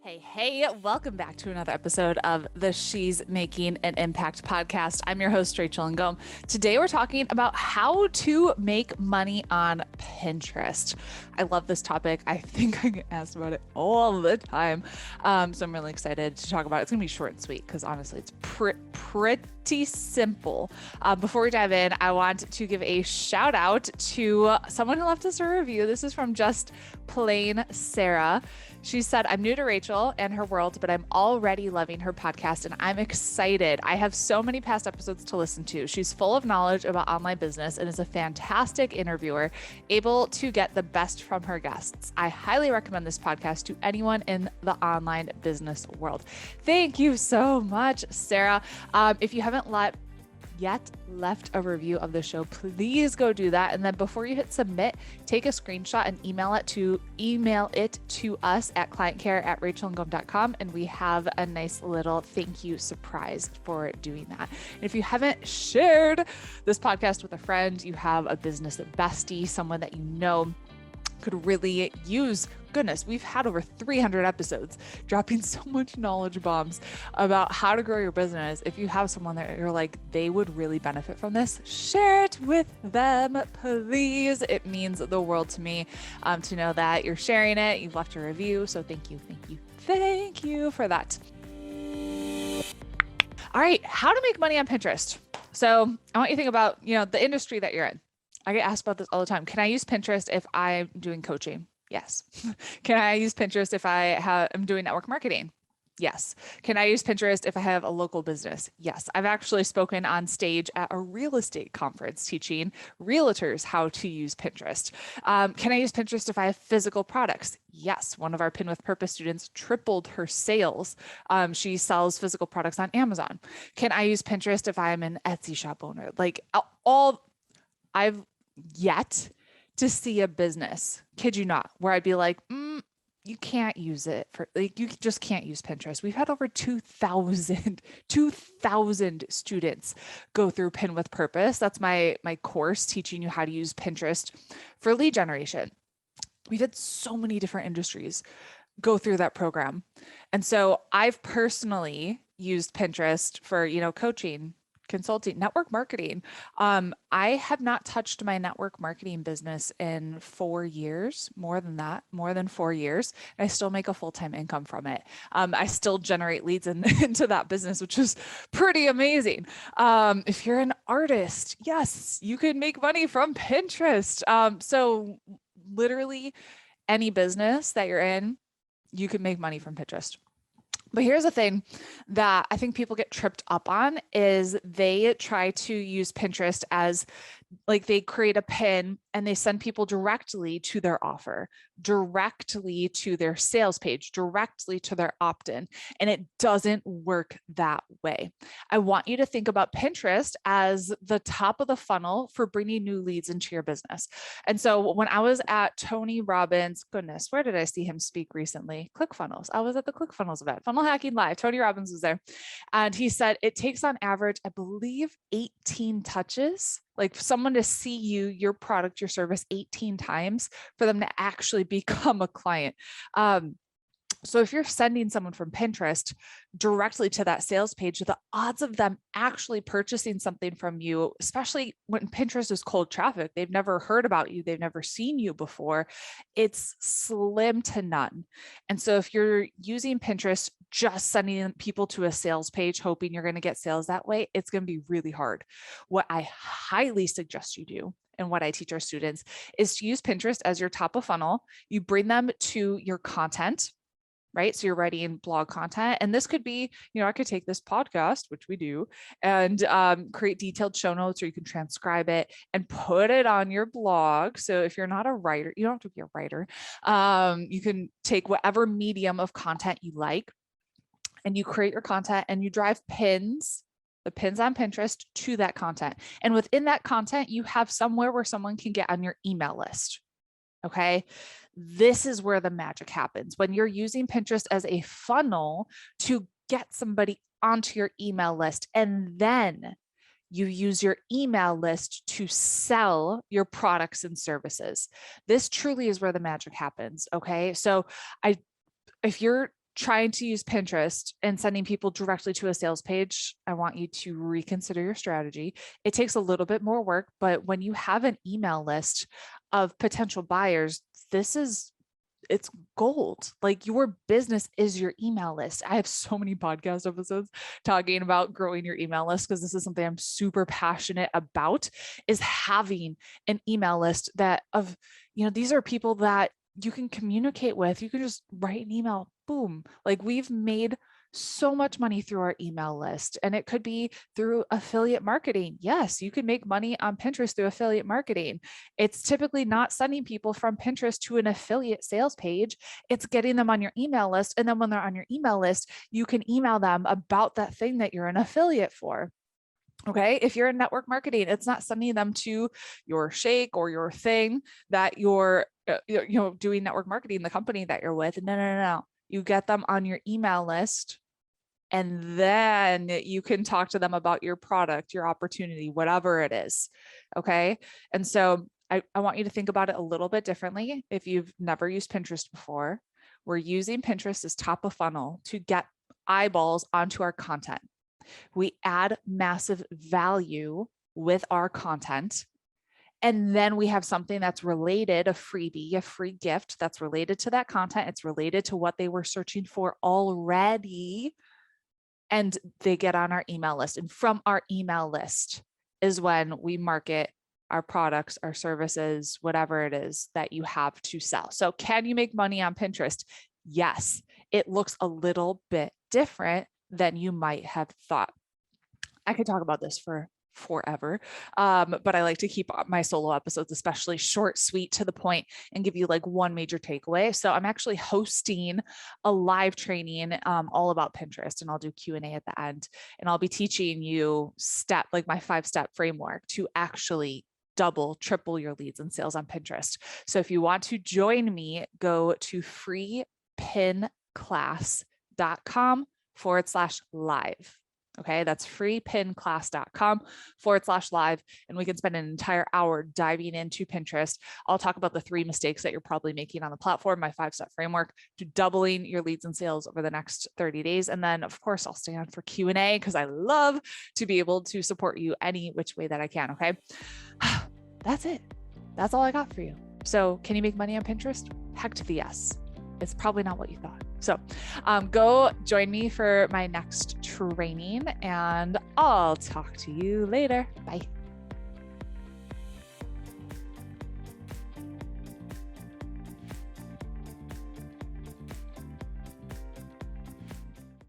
Hey, welcome back to another episode of the She's Making an Impact podcast. I'm your host, Rachel Ngom. Today, we're talking about how to make money on Pinterest. I love this topic. I think I get asked about it all the time. So I'm really excited to talk about it. It's going to be short and sweet because honestly, it's pretty simple. Before we dive in, I want to give a shout out to someone who left us a review. This is from Just Plain Sarah. She said, I'm new to Rachel and her world, but I'm already loving her podcast and I'm excited. I have so many past episodes to listen to. She's full of knowledge about online business and is a fantastic interviewer, able to get the best from her guests. I highly recommend this podcast to anyone in the online business world. Thank you so much, Sarah. If you haven't yet left a review of the show, please go do that. And then before you hit submit, take a screenshot and email it to us at clientcare@rachelngom.com. And we have a nice little thank you surprise for doing that. And if you haven't shared this podcast with a friend, you have a business bestie, someone that you know could really use. Goodness, we've had over 300 episodes dropping so much knowledge bombs about how to grow your business. If you have someone that you're like, they would really benefit from this, share it with them, please. It means the world to me to know that you're sharing it. You've left a review. So thank you for that. All right, how to make money on Pinterest. So I want you to think about, the industry that you're in. I get asked about this all the time. Can I use Pinterest if I'm doing coaching? Yes. Can I use Pinterest if I'm doing network marketing? Yes. Can I use Pinterest if I have a local business? Yes. I've actually spoken on stage at a real estate conference teaching realtors how to use Pinterest. Can I use Pinterest if I have physical products? Yes. One of our Pin with Purpose students tripled her sales. She sells physical products on Amazon. Can I use Pinterest if I'm an Etsy shop owner? I've yet to see a business, kid you not, where I'd be like, you can't use it you just can't use Pinterest. We've had over 2,000 students go through Pin with Purpose. That's my course teaching you how to use Pinterest for lead generation. We've had so many different industries go through that program. And so I've personally used Pinterest for, coaching, consulting, network marketing. I have not touched my network marketing business in 4 years, more than 4 years. And I still make a full-time income from it. I still generate leads into that business, which is pretty amazing. If you're an artist, yes, you can make money from Pinterest. So literally any business that you're in, you can make money from Pinterest. But here's the thing that I think people get tripped up on is they try to use Pinterest as they create a pin and they send people directly to their offer, directly to their sales page, directly to their opt-in. And it doesn't work that way. I want you to think about Pinterest as the top of the funnel for bringing new leads into your business. And so when I was at Tony Robbins, goodness, where did I see him speak recently? ClickFunnels. I was at the ClickFunnels event, Funnel Hacking Live. Tony Robbins was there. And he said it takes on average, I believe, 18 touches, like someone to see your product, your service 18 times for them to actually become a client. So if you're sending someone from Pinterest directly to that sales page, the odds of them actually purchasing something from you, especially when Pinterest is cold traffic, they've never heard about you, they've never seen you before, it's slim to none. And so if you're using Pinterest, just sending people to a sales page, hoping you're going to get sales that way, it's going to be really hard. What I highly suggest you do, and what I teach our students, is to use Pinterest as your top of funnel. You bring them to your content, right? So you're writing blog content. And this could be, I could take this podcast, which we do, and create detailed show notes, or you can transcribe it and put it on your blog. So if you're not a writer, you don't have to be a writer. You can take whatever medium of content you like, and you create your content and you drive the pins on Pinterest to that content. And within that content, you have somewhere where someone can get on your email list. Okay. This is where the magic happens when you're using Pinterest as a funnel to get somebody onto your email list. And then you use your email list to sell your products and services. This truly is where the magic happens. Okay. So if you're trying to use Pinterest and sending people directly to a sales page, I want you to reconsider your strategy. It takes a little bit more work, but when you have an email list of potential buyers, it's gold. Like your business is your email list. I have so many podcast episodes talking about growing your email list because this is something I'm super passionate about, is having an email list that these are people that you can communicate with. You can just write an email, boom. Like we've made so much money through our email list, and it could be through affiliate marketing. Yes, you can make money on Pinterest through affiliate marketing. It's typically not sending people from Pinterest to an affiliate sales page. It's getting them on your email list. And then when they're on your email list, you can email them about that thing that you're an affiliate for. Okay. If you're in network marketing, it's not sending them to your shake or your thing that you're doing network marketing, the company that you're with. No. You get them on your email list, and then you can talk to them about your product, your opportunity, whatever it is. Okay. And so I want you to think about it a little bit differently. If you've never used Pinterest before, we're using Pinterest as top of funnel to get eyeballs onto our content. We add massive value with our content. And then we have something that's related, a freebie, a free gift that's related to that content. It's related to what they were searching for already. And they get on our email list. And from our email list is when we market our products, our services, whatever it is that you have to sell. So can you make money on Pinterest? Yes, it looks a little bit different than you might have thought. I could talk about this for forever, but I like to keep my solo episodes especially short, sweet, to the point, and give you like one major takeaway. So I'm actually hosting a live training all about Pinterest, and I'll do Q&A at the end, and I'll be teaching you my 5-step framework to actually double, triple your leads and sales on Pinterest. So if you want to join me, go to freepinclass.com/live. Okay, that's freepinclass.com/live. And we can spend an entire hour diving into Pinterest. I'll talk about the 3 mistakes that you're probably making on the platform, my 5-step framework to doubling your leads and sales over the next 30 days. And then of course I'll stay on for Q&A because I love to be able to support you any which way that I can. Okay. That's it. That's all I got for you. So can you make money on Pinterest? Heck to the yes. It's probably not what you thought. So go join me for my next training, and I'll talk to you later. Bye.